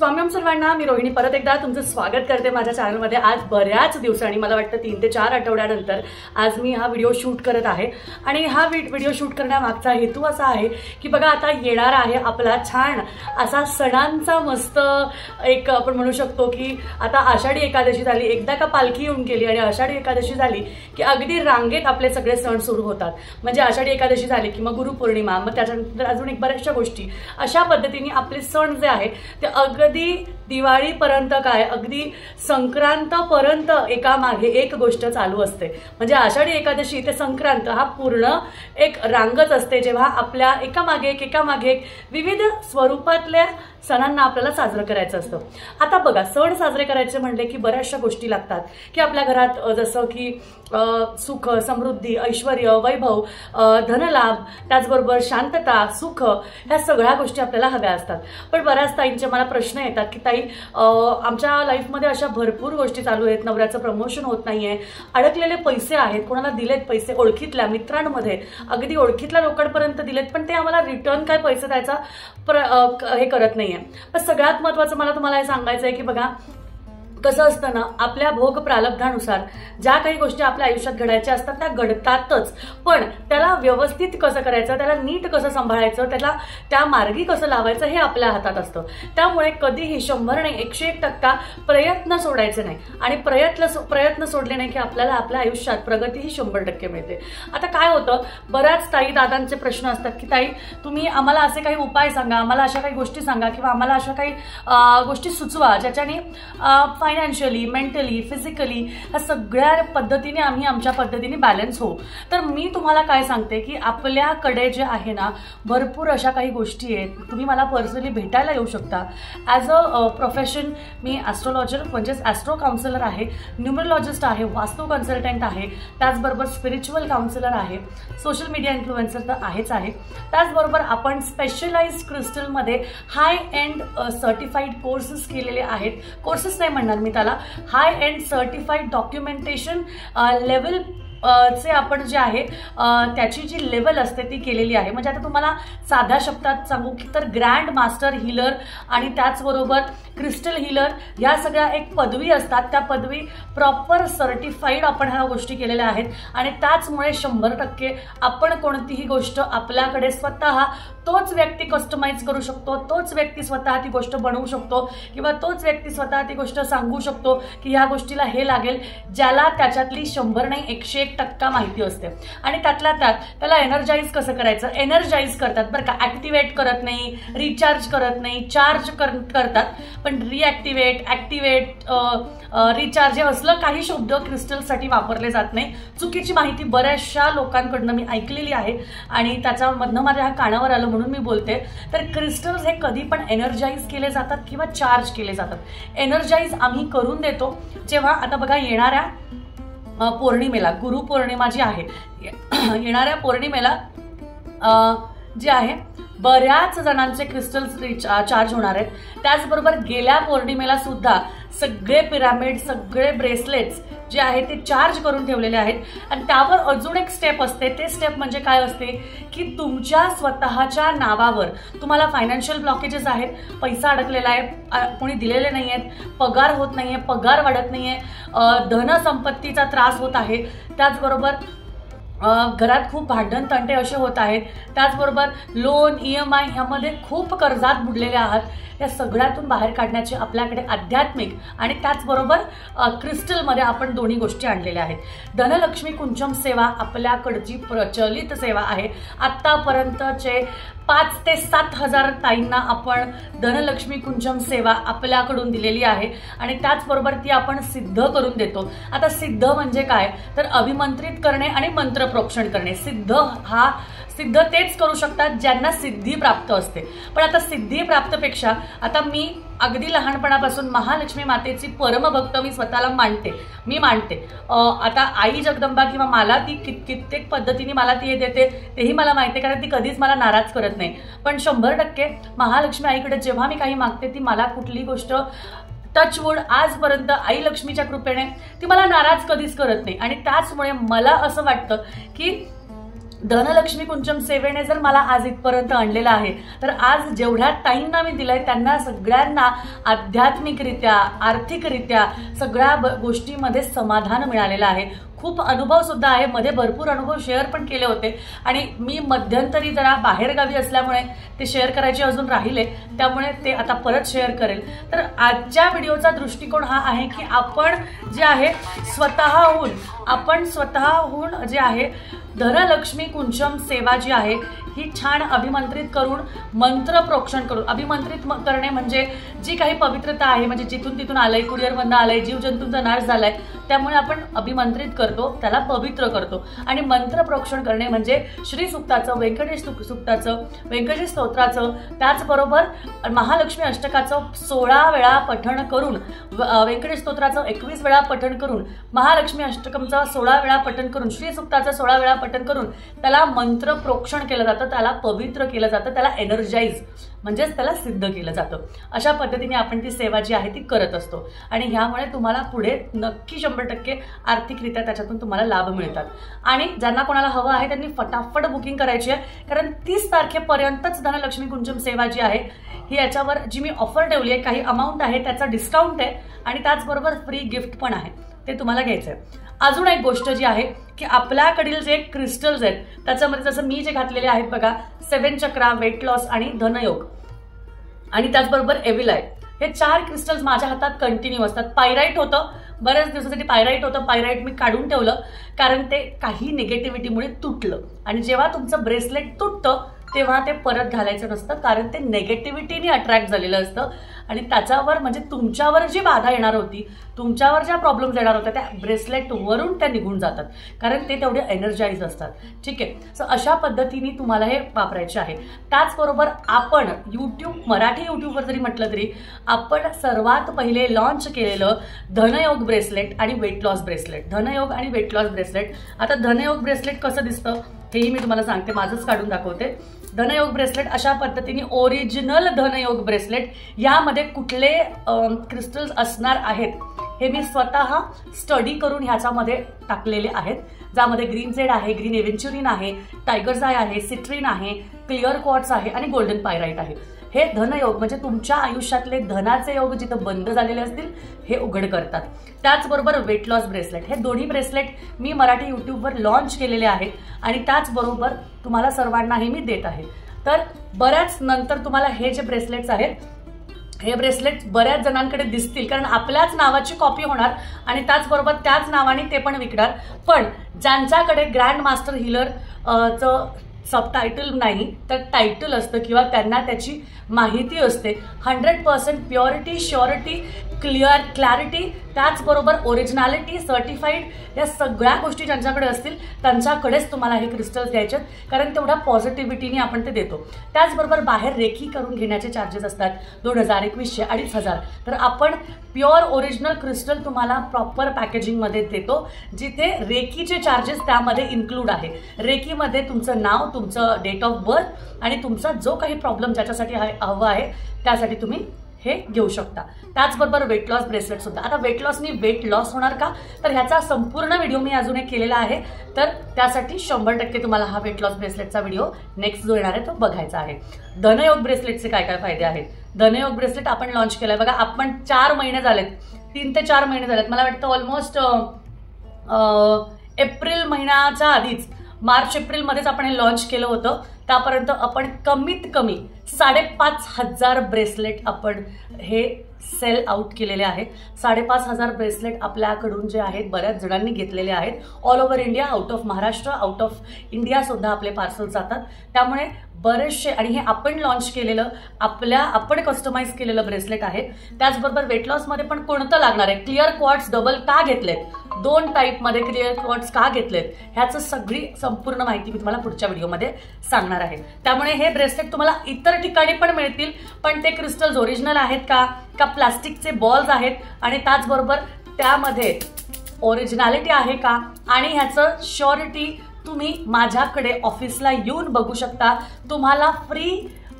स्वागतम सर्वांना, मी रोहिणी परत एकदा तुमचं स्वागत करते माझ्या चॅनलमध्ये। आज बऱ्याच दिवसांनी, मला वाटतं 3 ते 4 आठवड्यानंतर आज मी हा व्हिडिओ शूट करत आहे। आणि हा व्हिडिओ शूट करण्यामागचा हेतू असा आहे की बघा, आता येणार आहे आपला छान असा सणांचा मस्त एक आपण म्हणू शकतो की आता आषाढी एकादशी झाली, एकदा का पालखी येऊन गेली आणि आषाढी एकादशी झाली की अगदी रांगेत आपले सगळे सण सुरू होतात। म्हणजे आषाढी एकादशी झाली की मग गुरुपौर्णिमा, मग त्याच्यानंतर अजून एक बऱ्याचशा गोष्टी, अशा पद्धतीने आपले सण जे आहे ते अगदी दिवाळीपर्यंत काय, अगदी संक्रांतपर्यंत एकामागे एक गोष्ट चालू असते। म्हणजे आषाढी एकादशी ते संक्रांत हा पूर्ण एक रांगच असते, जेव्हा आपल्या एकामागे एक विविध स्वरूपातल्या सणांना आपल्याला साजरं करायचं असतं। आता बघा, सण साजरे करायचे म्हणले की बऱ्याचशा गोष्टी लागतात की आपल्या घरात, जसं की सुख, समृद्धी, ऐश्वर्य, वैभव, धनलाभ, त्याचबरोबर शांतता, सुख, ह्या सगळ्या गोष्टी आपल्याला हव्या असतात। पण बऱ्याच ताईंचे मला प्रश्न येतात की ताई, आमच्या लाईफमध्ये अशा भरपूर गोष्टी चालू आहेत, नवऱ्याचं प्रमोशन होत नाहीये, अडकलेले पैसे आहेत, कोणाला दिलेत पैसे, ओळखीतल्या मित्रांमध्ये, अगदी ओळखीतल्या लोकांपर्यंत दिलेत, पण ते आम्हाला रिटर्न काय पैसे द्यायचा हे करत नाहीये। पण सगळ्यात महत्त्वाचं मला तुम्हाला हे सांगायचं आहे की बघा, कसं असतं ना, आपल्या भोग प्रारब्धानुसार ज्या काही गोष्टी आपल्या आयुष्यात घडायच्या असतात त्या घडतातच, पण त्याला व्यवस्थित कसं करायचं, त्याला नीट कसं सांभाळायचं, त्याला त्या मार्गी कसं लावायचं हे आपल्या हातात असतं। त्यामुळे कधीही 100 नाही 101% प्रयत्न सोडायचे नाही, आणि प्रयत्न सोडले नाही की आपल्याला आपल्या आयुष्यात प्रगती ही 100% मिळते। आता काय होतं, बऱ्याच ताई दादांचे प्रश्न असतात की ताई, तुम्ही आम्हाला असे काही उपाय सांगा, आम्हाला अशा काही गोष्टी सांगा, किंवा आम्हाला अशा काही गोष्टी सुचवा ज्याच्याने फायनान्शियली, मेंटली, फिजिकली ह्या सगळ्या पद्धतीने आम्ही आमच्या पद्धतीने बॅलन्स होऊ। तर मी तुम्हाला काय सांगते की आपल्याकडे जे आहे ना, भरपूर अशा काही गोष्टी आहेत। तुम्ही मला पर्सनली भेटायला येऊ शकता। As a profession me astrologer म्हणजेच ॲस्ट्रो काउन्सिलर आहे, न्यूमरोलॉजिस्ट आहे, वास्तू कन्सल्टंट आहे, त्याचबरोबर स्पिरिच्युअल काउन्सिलर आहे, सोशल मीडिया इन्फ्लुएन्सर तर आहेच आहे। त्याचबरोबर आपण स्पेशलाइज्ड क्रिस्टलमध्ये हाय एंड सर्टिफाईड कोर्सेस केलेले आहेत। कोर्सेस नाही म्हणणार मी त्याला, हाय एंड सर्टिफाईड डॉक्युमेंटेशन लेवल चे आपण जे आहे त्याची जी लेवल असते ती केलेली आहे। म्हणजे आता तुम्हाला साध्या शब्दात सांगू की तर ग्रँड मास्टर हीलर आणि त्याचबरोबर क्रिस्टल हीलर ह्या सगळ्या एक पदवी असतात, त्या पदवी प्रॉपर सर्टिफाईड आपण ह्या गोष्टी केलेल्या आहेत। आणि त्याचमुळे 100% आपण कोणतीही गोष्ट आपल्याकडे स्वतः तोच व्यक्ती कस्टमाइज करू शकतो, तोच व्यक्ती स्वतः ती गोष्ट बनवू शकतो, किंवा तोच व्यक्ती स्वतः ती गोष्ट सांगू शकतो की ह्या गोष्टीला हे लागेल, ज्याला त्याच्यातली 100 नाही 101% माहिती असते। आणि त्यातल्या त्यात त्याला एनर्जाइज कसं करायचं, एनर्जाइज करतात बरं का, ॲक्टिवेट करत नाही, रिचार्ज करत नाही, चार्ज करतात, पण रिॲक्टिवेट, ॲक्टिवेट, रिचार्ज हे असलं काही शब्द क्रिस्टलसाठी वापरले जात नाही। चुकीची माहिती बऱ्याचशा लोकांकडनं मी ऐकलेली आहे आणि त्याच्यामधनं माझ्या ह्या कानावर आलं म्हणून मी बोलते। तर क्रिस्टल्स हे कधी पण एनर्जाइज केले जातात किंवा चार्ज केले जातात। एनर्जाइज आम्ही करून देतो जेव्हा, आता बघा, येणाऱ्या पौर्णिमेला, गुरुपौर्णिमा जी आहे, येणाऱ्या पौर्णिमेला जे आहे बऱ्याच जणांचे क्रिस्टल्स चार्ज होणार आहेत। त्याचबरोबर गेल्या पौर्णिमेला सुद्धा सगळे पिरामिड, सगळे ब्रेसलेट्स जे आहे ते चार्ज करून ठेवलेले आहेत। आणि त्यावर अजून एक स्टेप असते, ते स्टेप म्हणजे काय असते की तुमच्या स्वतःच्या नावावर तुम्हाला फायनान्शियल ब्लॉकेजेस आहेत, पैसा अडकलेला आहे, कोणी दिलेले नाही आहेत, पगार होत नाहीये, पगार वाढत नाहीये, धनसंपत्तीचा त्रास होत आहे, त्याचबरोबर घरात खूप भांडण तंटे असे होत आहेत, त्याचबरोबर लोन, EMI ह्यामध्ये खूप कर्जात बुडलेले आहात। या सगळ्यातून बाहेर काढण्याची आपल्याकडे आध्यात्मिक आणि त्याचबरोबर क्रिस्टलमध्ये आपण दोन्ही गोष्टी आणलेल्या आहेत। धनलक्ष्मी कुंचम सेवा आपल्याकडची प्रचलित सेवा आहे। आत्तापर्यंतचे 5 ते 7 हजार ताईंना आपण धनलक्ष्मी कुंचम सेवा आपल्याकडून दिलेली आहे, आणि त्याचबरोबर ती आपण सिद्ध करून देतो। आता सिद्ध म्हणजे काय, तर अभिमंत्रित करणे आणि मंत्रप्रोक्षण करणे। सिद्ध तेच करू शकतात ज्यांना सिद्धी प्राप्त असते। पण आता सिद्धी प्राप्तपेक्षा आता मी अगदी लहानपणापासून महालक्ष्मी मातेची परमभक्त मी स्वतःला मानते, मी मानते। आता आई जगदंबा किंवा मला ती कित्येक पद्धतीने मला ती देते तेही मला माहिती आहे, कारण ती कधीच मला नाराज करत नाही। पण 100% महालक्ष्मी आईकडे जेव्हा मी काही मागते ती मला कुठली गोष्ट टचवूड आजपर्यंत आई लक्ष्मीच्या कृपेने ती मला नाराज कधीच करत नाही। आणि त्याचमुळे मला असं वाटतं की धनलक्ष्मी कुंचम सेवेने जर मला आज इथपर्यंत आणलेलं आहे तर आज जेवढ्या टाईमना मी दिलाय त्यांना सगळ्यांना आध्यात्मिकरित्या आर्थिकरित्या सगळ्या गोष्टीमध्ये समाधान मिळालेलं आहे। खूप अनुभव सुद्धा आहे, मध्ये भरपूर अनुभव शेअर पण केले होते आणि मी मध्यंतरी जरा बाहेरगावी असल्यामुळे ते शेअर करायचे अजून राहिले, त्यामुळे ते आता परत शेअर करेल। तर आजच्या व्हिडिओचा दृष्टिकोन हा आहे की आपण जे आहे स्वतःहून जे आहे धनलक्ष्मी कुंचम सेवा जी आहे ही छान अभिमंत्रित करून मंत्र प्रोक्षण करून, अभिमंत्रित करणे म्हणजे जी काही पवित्रता आहे, म्हणजे जिथून तिथून आलंय, कुरिअरमधून आलंय, जीवजंतूंचा नाश झालाय, त्यामुळे आपण अभिमंत्रित करतो, त्याला पवित्र करतो। आणि मंत्र प्रोक्षण करणे म्हणजे श्री सुक्ताचं, व्यंकटेश सुक्ताचं, व्यंकटेश स्तोत्राचं, त्याचबरोबर महालक्ष्मी अष्टकाचं 16 वेळा पठण करून, व्यंकटेश स्तोत्राचं 21 वेळा पठण करून, महालक्ष्मी अष्टकमचं 16 वेळा पठण करून, श्री सुक्ताचं 16 वेळा पठण करून त्याला मंत्र प्रोक्षण केलं जातं, त्याला पवित्र केलं जातं, त्याला एनर्जाइज म्हणजेच त्याला सिद्ध केलं जातं। अशा पद्धतीने आपण ती सेवा जी आहे ती करत असतो आणि ह्यामुळे तुम्हाला पुढे नक्की 100% आर्थिकरित्या त्याच्यातून तुम्हाला लाभ मिळतात। आणि ज्यांना कोणाला हवं आहे त्यांनी फटाफट बुकिंग करायची आहे, कारण 30 तारखेपर्यंतच धनलक्ष्मी कुंचम सेवा जी आहे ही याच्यावर जी मी ऑफर ठेवली आहे, काही अमाऊंट आहे त्याचा डिस्काउंट आहे आणि त्याचबरोबर फ्री गिफ्ट पण आहे, ते तुम्हाला घ्यायचं आहे। अजून एक गोष्ट जी आहे की आपल्याकडील जे क्रिस्टल्स आहेत त्याच्यामध्ये जसं मी जे घातलेले आहेत बघा, 7 चक्रा, वेट लॉस आणि धनयोग आणि त्याचबरोबर एव्हिल आय, हे 4 क्रिस्टल्स माझ्या हातात कंटिन्यू असतात। पायराईट होतं, बऱ्याच दिवसासाठी पायराईट होतं, पायराईट मी काढून ठेवलं कारण ते काही निगेटिव्हिटीमुळे तुटलं आणि जेव्हा तुमचं ब्रेसलेट तुटतं तेव्हा ते परत घालायचं नसतं, कारण ते नेगेटिव्हिटीने अट्रॅक्ट झालेलं असतं आणि त्याच्यावर म्हणजे तुमच्यावर जी बाधा येणार होती, तुमच्यावर ज्या प्रॉब्लेम्स येणार होत्या त्या ब्रेसलेटवरून त्या निघून जातात, कारण ते तेवढे एनर्जाइज असतात। ठीक आहे, सो अशा पद्धतीने तुम्हाला हे वापरायचे आहे। त्याचबरोबर आपण मराठी यूट्यूबवर जरी म्हटलं तरी आपण सर्वात पहिले लॉन्च केलेलं धनयोग ब्रेसलेट आणि वेट लॉस ब्रेसलेट, धनयोग आणि वेट लॉस ब्रेसलेट। आता धनयोग ब्रेसलेट कसं दिसतं हेही मी तुम्हाला सांगते, माझंच काढून दाखवते। धनयोग ब्रेसलेट अशा पद्धतीने ओरिजिनल धनयोग ब्रेसलेट, यामध्ये कुठले क्रिस्टल्स असणार आहेत हे मी स्वतः स्टडी करून ह्याच्यामध्ये टाकलेले आहेत, ज्यामध्ये ग्रीन जेड आहे, ग्रीन एव्हेंच्युरिन आहे, टायगर्स आय आहे, सिट्रिन आहे, क्लिअर क्वार्ट्स आहे आणि गोल्डन पायराईट आहे। हे धनयोग म्हणजे तुमच्या आयुष्यातले धनाचे योग जिथं बंद झालेले असतील हे उघड करतात। त्याचबरोबर वेट लॉस ब्रेसलेट, हे दोन्ही ब्रेसलेट मी मराठी यूट्यूबवर लॉन्च केलेले आहेत आणि त्याचबरोबर तुम्हाला सर्वांना हे मी देत आहे। तर बऱ्याच नंतर तुम्हाला हे जे ब्रेसलेट्स आहेत हे ब्रेसलेट बऱ्याच जणांकडे दिसतील, कारण आपल्याच नावाची कॉपी होणार आणि त्याचबरोबर त्याच नावाने ते पण विकणार। पण ज्यांच्याकडे ग्रँड मास्टर हिलरचं सबटायटल नाही तर टायटल असतं किंवा त्यांना त्याची माहिती असते, 100% प्युरिटी, श्युरिटी, क्लॅरिटी, त्याचबरोबर ओरिजिनॅलिटी, सर्टिफाईड, या सगळ्या गोष्टी ज्यांच्याकडे असतील त्यांच्याकडेच तुम्हाला हे क्रिस्टल्स घ्यायचे, कारण तेवढ्या पॉझिटिव्हिटीने आपण ते देतो। त्याचबरोबर बाहेर रेकी करून घेण्याचे चार्जेस असतात 2000, 2100, 2500, तर आपण प्युअर ओरिजिनल क्रिस्टल तुम्हाला प्रॉपर पॅकेजिंगमध्ये देतो, जिथे रेकीचे चार्जेस त्यामध्ये इन्क्लूड आहे। रेकीमध्ये तुमचं नाव, तुमचं डेट ऑफ बर्थ आणि तुमचा जो काही प्रॉब्लेम ज्याच्यासाठी हवं आहे त्यासाठी तुम्ही हे घेऊ शकता। त्याचबरोबर वेट लॉस ब्रेसलेट सुद्धा। आता वेट लॉसनी वेट लॉस होणार का, तर ह्याचा संपूर्ण व्हिडिओ मी अजून एक केलेला आहे, तर त्यासाठी 100% तुम्हाला हा वेट लॉस ब्रेसलेटचा व्हिडिओ नेक्स्ट जो येणार आहे तो बघायचा आहे। धनयोग ब्रेसलेटचे काय काय फायदे आहेत, धनयोग ब्रेसलेट आपण लॉन्च केलाय बघा, आपण 4 महिने झालेत, 3 ते 4 महिने झालेत, मला वाटतं ऑलमोस्ट एप्रिल महिन्याच्या आधीच, मार्च एप्रिलमध्येच आपण हे लॉन्च केलं होतं। त्यापर्यंत आपण कमीत कमी 5500 ब्रेसलेट आपण हे सेल आउट केलेले आहेत। 5500 ब्रेसलेट आपल्याकडून जे आहेत बऱ्याच जणांनी घेतलेले आहेत, all over India, out of Maharashtra, out of India सुद्धा आपले पार्सल जातात। त्यामुळे बरेचसे, आणि हे आपण लॉन्च केलेलं आपण कस्टमाइज केलेलं ब्रेसलेट आहे। त्याचबरोबर वेट लॉस मध्ये पण कोणतं लागणार आहे, क्लिअर क्वार्ट्स डबल का घेतलेत, 2 टाईपमध्ये क्लिअर क्वार्ट्स का घेतलेत, ह्याचं सगळी संपूर्ण माहिती मी तुम्हाला पुढच्या व्हिडिओमध्ये सांगणार आहे। त्यामुळे हे ब्रेसलेट तुम्हाला इतर ठिकाणी पण मिळतील, पण ते क्रिस्टल्स ओरिजिनल आहेत का प्लास्टिकचे बॉल्स आहेत आणि त्याचबरोबर त्यामध्ये ओरिजिनॅलिटी आहे का, आणि ह्याचं श्युरिटी तुम्ही माझ्याकडे ऑफिसला येऊन बघू शकता। तुम्हाला फ्री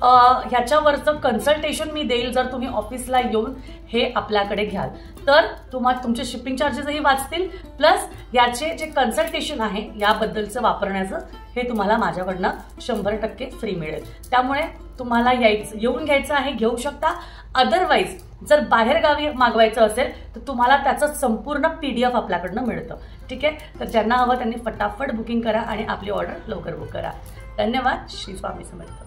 ह्याच्यावरचं कन्सल्टेशन मी देईल जर तुम्ही ऑफिसला येऊन हे आपल्याकडे घ्याल, तर तुम्हाला तुमचे शिपिंग चार्जेसही वाचतील, प्लस याचे जे कन्सल्टेशन आहे याबद्दलचं वापरण्याचं हे तुम्हाला माझ्याकडनं 100% फ्री मिळेल. त्यामुळे तुम्हाला येऊन घ्यायचं आहे, घेऊ शकता. अदरवाईज जर बाहेर गावी मागवायचं असेल तर तुम्हाला त्याचं संपूर्ण PDF आपल्याकडनं मिळतं. ठीक आहे, तर ज्यांना हवं त्यांनी फटाफट बुकिंग करा आणि आपली ऑर्डर लवकर बुक करा. धन्यवाद. श्री स्वामी समर्थ.